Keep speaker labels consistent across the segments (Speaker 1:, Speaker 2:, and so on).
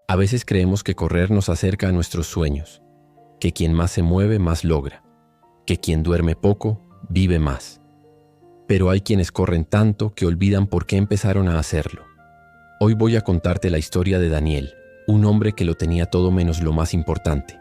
Speaker 1: A veces creemos que correr nos acerca a nuestros sueños, que quien más se mueve más logra, que quien duerme poco vive más. Pero hay quienes corren tanto que olvidan por qué empezaron a hacerlo. Hoy voy a contarte la historia de Daniel, un hombre que lo tenía todo menos lo más importante: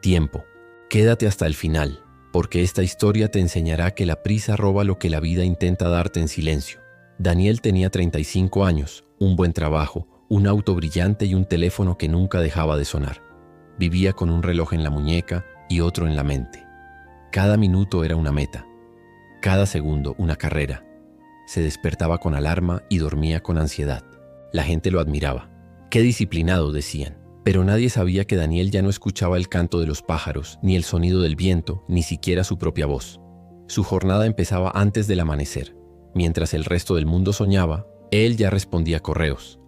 Speaker 1: tiempo. Quédate hasta el final, porque esta historia te enseñará que la prisa roba lo que la vida intenta darte en silencio. Daniel tenía 35 años, un buen trabajo, un auto brillante y un teléfono que nunca dejaba de sonar. Vivía con un reloj en la muñeca y otro en la mente. Cada minuto era una meta, cada segundo una carrera. Se despertaba con alarma y dormía con ansiedad. La gente lo admiraba. ¡Qué disciplinado!, decían. Pero nadie sabía que Daniel ya no escuchaba el canto de los pájaros, ni el sonido del viento, ni siquiera su propia voz. Su jornada empezaba antes del amanecer. Mientras el resto del mundo soñaba, él ya respondía correos.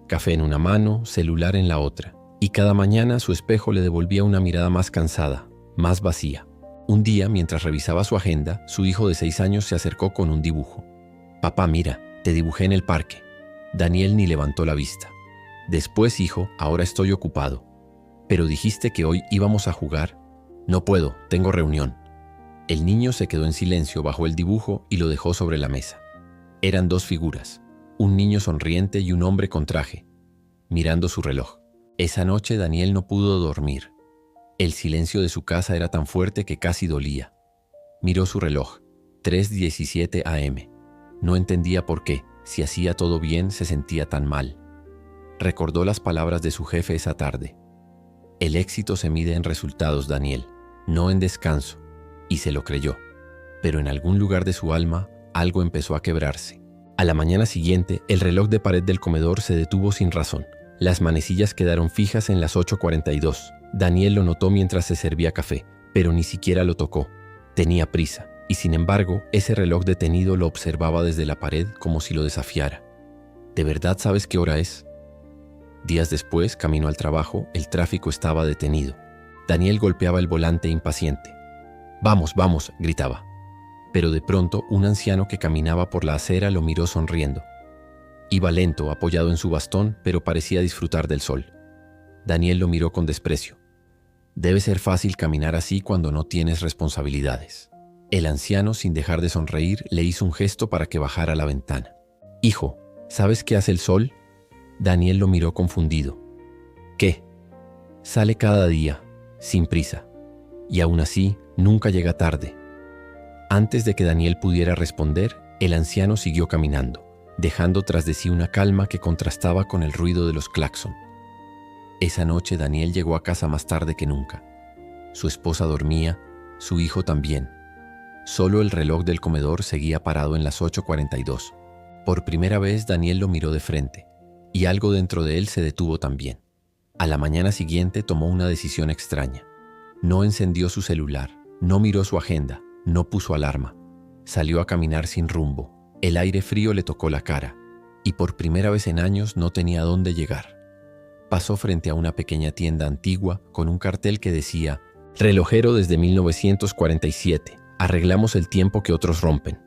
Speaker 1: Café en una mano, celular en la otra. Y cada mañana su espejo le devolvía una mirada más cansada, más vacía. Un día, mientras revisaba su agenda, su hijo de 6 años se acercó con un dibujo. «Papá, mira, te dibujé en el parque». Daniel ni levantó la vista. «Después, hijo, ahora estoy ocupado». «Pero dijiste que hoy íbamos a jugar». «No puedo, tengo reunión». El niño se quedó en silencio, bajó el dibujo y lo dejó sobre la mesa. Eran 2 figuras, un niño sonriente y un hombre con traje, mirando su reloj. Esa noche Daniel no pudo dormir. El silencio de su casa era tan fuerte que casi dolía. Miró su reloj, 3:17 am. No entendía por qué, si hacía todo bien, se sentía tan mal. Recordó las palabras de su jefe esa tarde. «El éxito se mide en resultados, Daniel, no en descanso», y se lo creyó. Pero en algún lugar de su alma, algo empezó a quebrarse. A la mañana siguiente, el reloj de pared del comedor se detuvo sin razón. Las manecillas quedaron fijas en las 8:42. Daniel lo notó mientras se servía café, pero ni siquiera lo tocó. Tenía prisa, y sin embargo, ese reloj detenido lo observaba desde la pared como si lo desafiara. «¿De verdad sabes qué hora es?». Días después, camino al trabajo, el tráfico estaba detenido. Daniel golpeaba el volante impaciente. «Vamos, vamos», gritaba. Pero de pronto, un anciano que caminaba por la acera lo miró sonriendo. Iba lento, apoyado en su bastón, pero parecía disfrutar del sol. Daniel lo miró con desprecio. «Debe ser fácil caminar así cuando no tienes responsabilidades». El anciano, sin dejar de sonreír, le hizo un gesto para que bajara la ventana. «Hijo, ¿sabes qué hace el sol?». Daniel lo miró confundido. «¿Qué?». «Sale cada día, sin prisa. Y aún así, nunca llega tarde». Antes de que Daniel pudiera responder, el anciano siguió caminando, dejando tras de sí una calma que contrastaba con el ruido de los claxon. Esa noche Daniel llegó a casa más tarde que nunca. Su esposa dormía, su hijo también. Solo el reloj del comedor seguía parado en las 8:42. Por primera vez Daniel lo miró de frente, y algo dentro de él se detuvo también. A la mañana siguiente tomó una decisión extraña. No encendió su celular, no miró su agenda, no puso alarma. Salió a caminar sin rumbo. El aire frío le tocó la cara, y por primera vez en años no tenía dónde llegar. Pasó frente a una pequeña tienda antigua con un cartel que decía: «Relojero desde 1947, arreglamos el tiempo que otros rompen».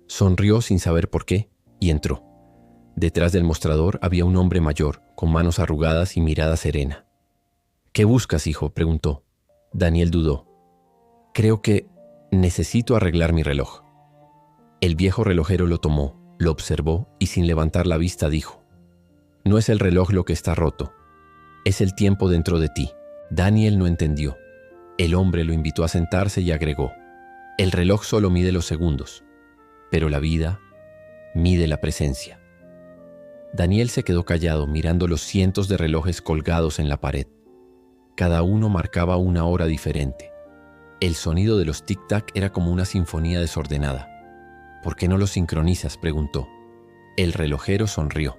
Speaker 1: Sonrió sin saber por qué y entró. Detrás del mostrador había un hombre mayor, con manos arrugadas y mirada serena. «¿Qué buscas, hijo?», preguntó. Daniel dudó. «Creo que necesito arreglar mi reloj». El viejo relojero lo tomó, lo observó y sin levantar la vista dijo: «No es el reloj lo que está roto, es el tiempo dentro de ti». Daniel no entendió. El hombre lo invitó a sentarse y agregó: «El reloj solo mide los segundos, pero la vida mide la presencia». Daniel se quedó callado mirando los cientos de relojes colgados en la pared. Cada uno marcaba una hora diferente. El sonido de los tic-tac era como una sinfonía desordenada. «¿Por qué no los sincronizas?», preguntó. El relojero sonrió.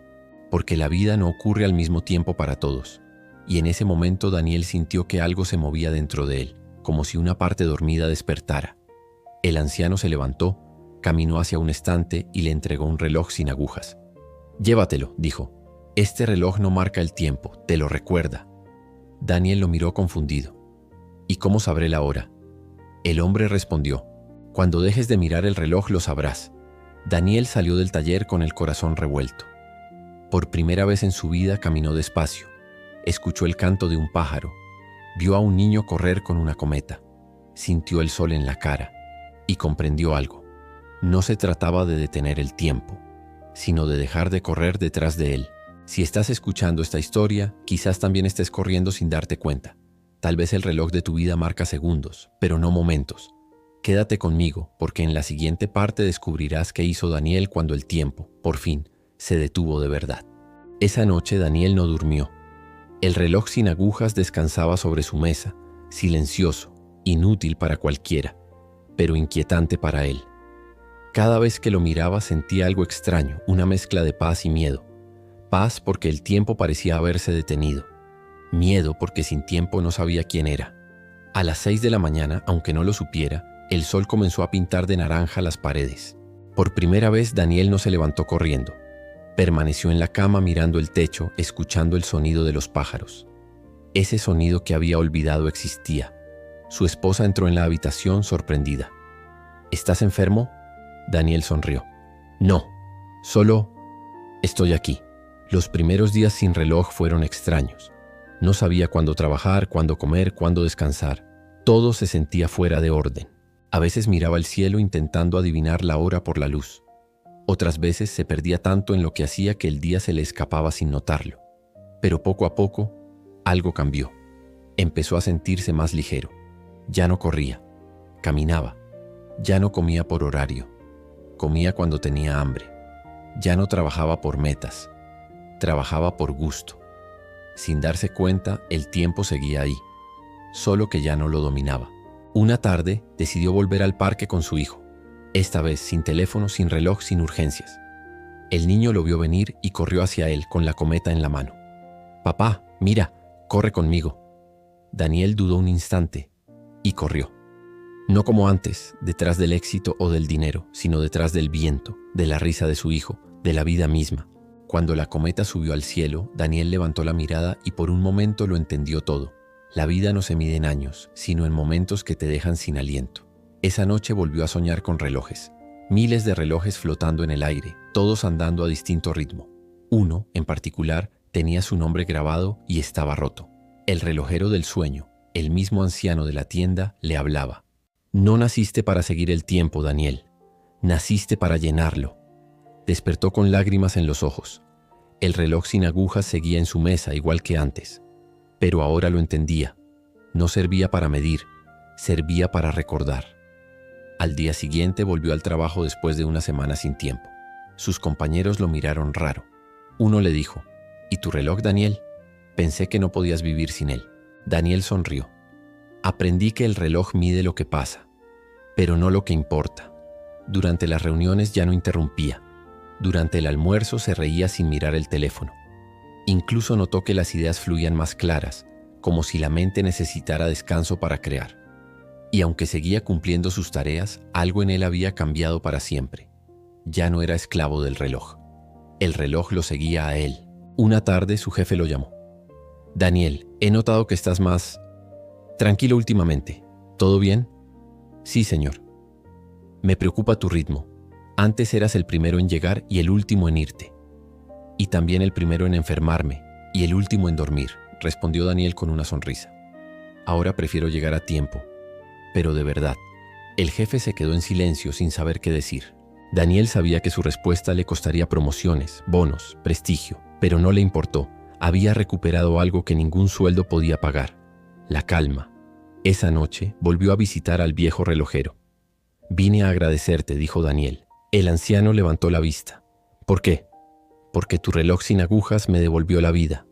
Speaker 1: «Porque la vida no ocurre al mismo tiempo para todos». Y en ese momento Daniel sintió que algo se movía dentro de él, como si una parte dormida despertara. El anciano se levantó, caminó hacia un estante y le entregó un reloj sin agujas. «Llévatelo», dijo. «Este reloj no marca el tiempo, te lo recuerda». Daniel lo miró confundido. «¿Y cómo sabré la hora?». El hombre respondió: «Cuando dejes de mirar el reloj lo sabrás». Daniel salió del taller con el corazón revuelto. Por primera vez en su vida caminó despacio. Escuchó el canto de un pájaro, vio a un niño correr con una cometa, sintió el sol en la cara y comprendió algo. No se trataba de detener el tiempo, sino de dejar de correr detrás de él. Si estás escuchando esta historia, quizás también estés corriendo sin darte cuenta. Tal vez el reloj de tu vida marca segundos, pero no momentos. Quédate conmigo, porque en la siguiente parte descubrirás qué hizo Daniel cuando el tiempo, por fin, se detuvo de verdad. Esa noche Daniel no durmió. El reloj sin agujas descansaba sobre su mesa, silencioso, inútil para cualquiera, pero inquietante para él. Cada vez que lo miraba sentía algo extraño, una mezcla de paz y miedo. Paz porque el tiempo parecía haberse detenido. Miedo porque sin tiempo no sabía quién era. A las 6 de la mañana, aunque no lo supiera, el sol comenzó a pintar de naranja las paredes. Por primera vez Daniel no se levantó corriendo. Permaneció en la cama mirando el techo, escuchando el sonido de los pájaros. Ese sonido que había olvidado existía. Su esposa entró en la habitación sorprendida. ¿Estás enfermo? Daniel sonrió. No, solo estoy aquí. Los primeros días sin reloj fueron extraños. No sabía cuándo trabajar, cuándo comer, cuándo descansar. Todo se sentía fuera de orden. A veces miraba el cielo intentando adivinar la hora por la luz. Otras veces se perdía tanto en lo que hacía que el día se le escapaba sin notarlo. Pero poco a poco, algo cambió. Empezó a sentirse más ligero. Ya no corría, caminaba. Ya no comía por horario. Comía cuando tenía hambre. Ya no trabajaba por metas. Trabajaba por gusto. Sin darse cuenta, el tiempo seguía ahí, solo que ya no lo dominaba. Una tarde decidió volver al parque con su hijo, esta vez sin teléfono, sin reloj, sin urgencias. El niño lo vio venir y corrió hacia él con la cometa en la mano. «Papá, mira, corre conmigo». Daniel dudó un instante y corrió. No como antes, detrás del éxito o del dinero, sino detrás del viento, de la risa de su hijo, de la vida misma. Cuando la cometa subió al cielo, Daniel levantó la mirada y por un momento lo entendió todo. La vida no se mide en años, sino en momentos que te dejan sin aliento. Esa noche volvió a soñar con relojes. Miles de relojes flotando en el aire, todos andando a distinto ritmo. Uno, en particular, tenía su nombre grabado y estaba roto. El relojero del sueño, el mismo anciano de la tienda, le hablaba. «No naciste para seguir el tiempo, Daniel. Naciste para llenarlo». Despertó con lágrimas en los ojos. El reloj sin agujas seguía en su mesa igual que antes. Pero ahora lo entendía. No servía para medir, servía para recordar. Al día siguiente volvió al trabajo después de una semana sin tiempo. Sus compañeros lo miraron raro. Uno le dijo, «¿Y tu reloj, Daniel? Pensé que no podías vivir sin él». Daniel sonrió. «Aprendí que el reloj mide lo que pasa, pero no lo que importa». Durante las reuniones ya no interrumpía. Durante el almuerzo se reía sin mirar el teléfono. Incluso notó que las ideas fluían más claras, como si la mente necesitara descanso para crear. Y aunque seguía cumpliendo sus tareas, algo en él había cambiado para siempre. Ya no era esclavo del reloj. El reloj lo seguía a él. Una tarde su jefe lo llamó. «Daniel, he notado que estás más tranquilo últimamente. ¿Todo bien?» «Sí, señor. Me preocupa tu ritmo. Antes eras el primero en llegar y el último en irte. Y también el primero en enfermarme y el último en dormir», respondió Daniel con una sonrisa. «Ahora prefiero llegar a tiempo. Pero de verdad». El jefe se quedó en silencio sin saber qué decir. Daniel sabía que su respuesta le costaría promociones, bonos, prestigio, pero no le importó. Había recuperado algo que ningún sueldo podía pagar: la calma. Esa noche volvió a visitar al viejo relojero. «Vine a agradecerte», dijo Daniel. El anciano levantó la vista. «¿Por qué?» «Porque tu reloj sin agujas me devolvió la vida».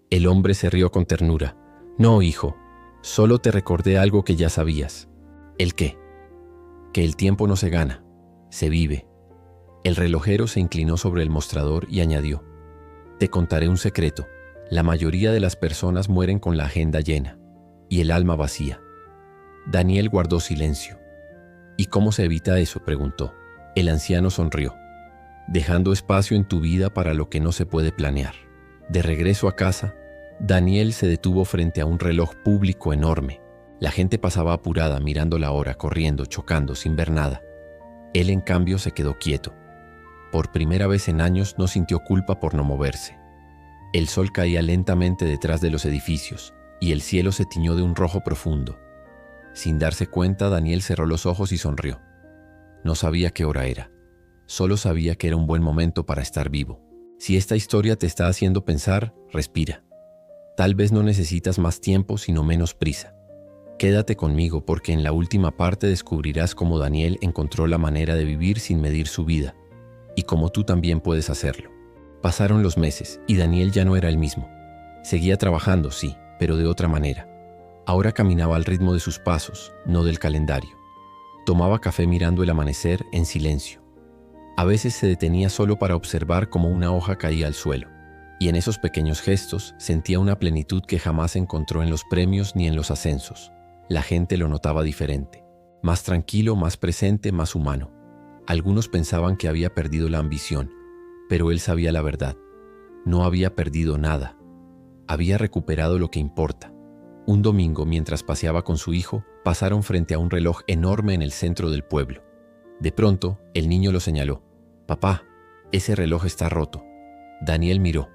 Speaker 1: El hombre se rió con ternura. «No, hijo, solo te recordé algo que ya sabías». «¿El qué?» «Que el tiempo no se gana, se vive». El relojero se inclinó sobre el mostrador y añadió: «Te contaré un secreto. La mayoría de las personas mueren con la agenda llena y el alma vacía». Daniel guardó silencio. «¿Y cómo se evita eso?», preguntó. El anciano sonrió. «Dejando espacio en tu vida para lo que no se puede planear». De regreso a casa, Daniel se detuvo frente a un reloj público enorme. La gente pasaba apurada, mirando la hora, corriendo, chocando, sin ver nada. Él, en cambio, se quedó quieto. Por primera vez en años no sintió culpa por no moverse. El sol caía lentamente detrás de los edificios y el cielo se tiñó de un rojo profundo. Sin darse cuenta, Daniel cerró los ojos y sonrió. No sabía qué hora era, solo sabía que era un buen momento para estar vivo. Si esta historia te está haciendo pensar, respira. Tal vez no necesitas más tiempo, sino menos prisa. Quédate conmigo porque en la última parte descubrirás cómo Daniel encontró la manera de vivir sin medir su vida, y cómo tú también puedes hacerlo. Pasaron los meses y Daniel ya no era el mismo. Seguía trabajando, sí, pero de otra manera. Ahora caminaba al ritmo de sus pasos, no del calendario. Tomaba café mirando el amanecer en silencio. A veces se detenía solo para observar cómo una hoja caía al suelo, y en esos pequeños gestos sentía una plenitud que jamás encontró en los premios ni en los ascensos. La gente lo notaba diferente, más tranquilo, más presente, más humano. Algunos pensaban que había perdido la ambición, pero él sabía la verdad. No había perdido nada. Había recuperado lo que importa. Un domingo, mientras paseaba con su hijo, pasaron frente a un reloj enorme en el centro del pueblo. De pronto, el niño lo señaló. «Papá, ese reloj está roto». Daniel miró.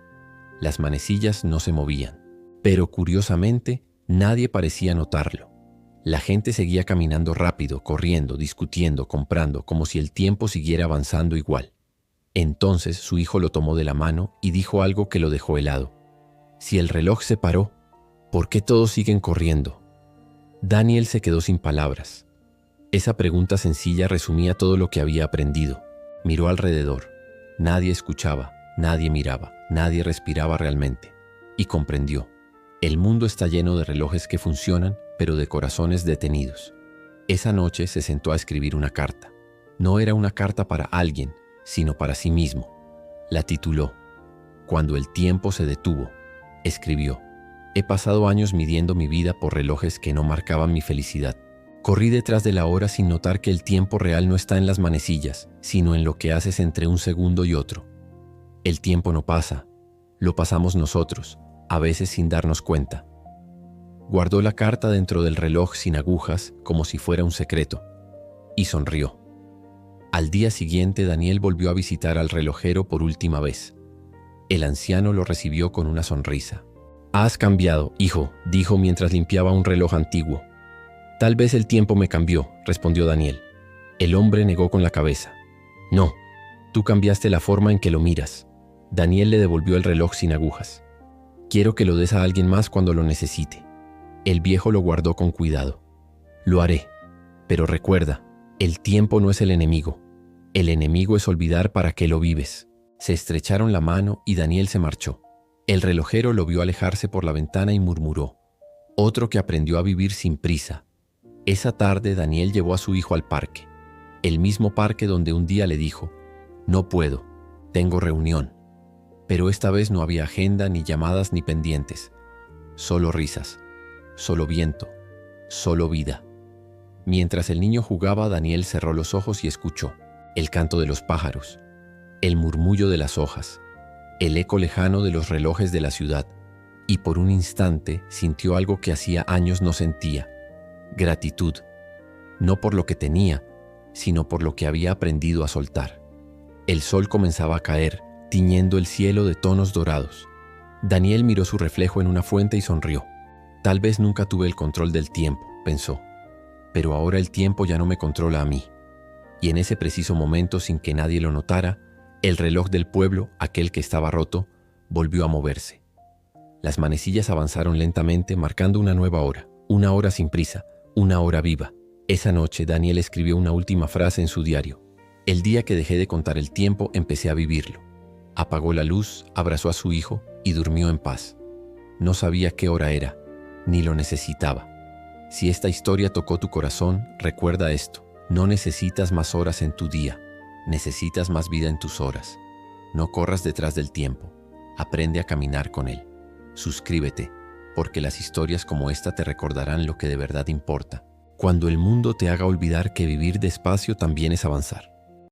Speaker 1: Las manecillas no se movían, pero curiosamente, nadie parecía notarlo. La gente seguía caminando rápido, corriendo, discutiendo, comprando, como si el tiempo siguiera avanzando igual. Entonces su hijo lo tomó de la mano y dijo algo que lo dejó helado. «Si el reloj se paró, ¿por qué todos siguen corriendo?». Daniel se quedó sin palabras. Esa pregunta sencilla resumía todo lo que había aprendido. Miró alrededor. Nadie escuchaba, nadie miraba, nadie respiraba realmente. Y comprendió. El mundo está lleno de relojes que funcionan, pero de corazones detenidos. Esa noche se sentó a escribir una carta. No era una carta para alguien, sino para sí mismo. La tituló «Cuando el tiempo se detuvo». Escribió: «He pasado años midiendo mi vida por relojes que no marcaban mi felicidad. Corrí detrás de la hora sin notar que el tiempo real no está en las manecillas, sino en lo que haces entre un segundo y otro. El tiempo no pasa, lo pasamos nosotros, a veces sin darnos cuenta». Guardó la carta dentro del reloj sin agujas, como si fuera un secreto, y sonrió. Al día siguiente, Daniel volvió a visitar al relojero por última vez. El anciano lo recibió con una sonrisa. «Has cambiado, hijo», dijo mientras limpiaba un reloj antiguo. «Tal vez el tiempo me cambió», respondió Daniel. El hombre negó con la cabeza. «No, tú cambiaste la forma en que lo miras». Daniel le devolvió el reloj sin agujas. «Quiero que lo des a alguien más cuando lo necesite». El viejo lo guardó con cuidado. «Lo haré, pero recuerda, el tiempo no es el enemigo. El enemigo es olvidar para qué lo vives». Se estrecharon la mano y Daniel se marchó. El relojero lo vio alejarse por la ventana y murmuró: «Otro que aprendió a vivir sin prisa». Esa tarde Daniel llevó a su hijo al parque, el mismo parque donde un día le dijo: «No puedo, tengo reunión». Pero esta vez no había agenda, ni llamadas, ni pendientes. Solo risas, solo viento, solo vida. Mientras el niño jugaba, Daniel cerró los ojos y escuchó el canto de los pájaros, el murmullo de las hojas, el eco lejano de los relojes de la ciudad, y por un instante sintió algo que hacía años no sentía: gratitud, no por lo que tenía, sino por lo que había aprendido a soltar. El sol comenzaba a caer, tiñendo el cielo de tonos dorados. Daniel miró su reflejo en una fuente y sonrió. «Tal vez nunca tuve el control del tiempo», pensó, «pero ahora el tiempo ya no me controla a mí». Y en ese preciso momento, sin que nadie lo notara, el reloj del pueblo, aquel que estaba roto, volvió a moverse. Las manecillas avanzaron lentamente, marcando una nueva hora, una hora sin prisa, una hora viva. Esa noche Daniel escribió una última frase en su diario: «El día que dejé de contar el tiempo, empecé a vivirlo». Apagó la luz, abrazó a su hijo y durmió en paz. No sabía qué hora era, ni lo necesitaba. Si esta historia tocó tu corazón, recuerda esto: no necesitas más horas en tu día, necesitas más vida en tus horas. No corras detrás del tiempo, aprende a caminar con él. Suscríbete, porque las historias como esta te recordarán lo que de verdad importa. Cuando el mundo te haga olvidar que vivir despacio también es avanzar.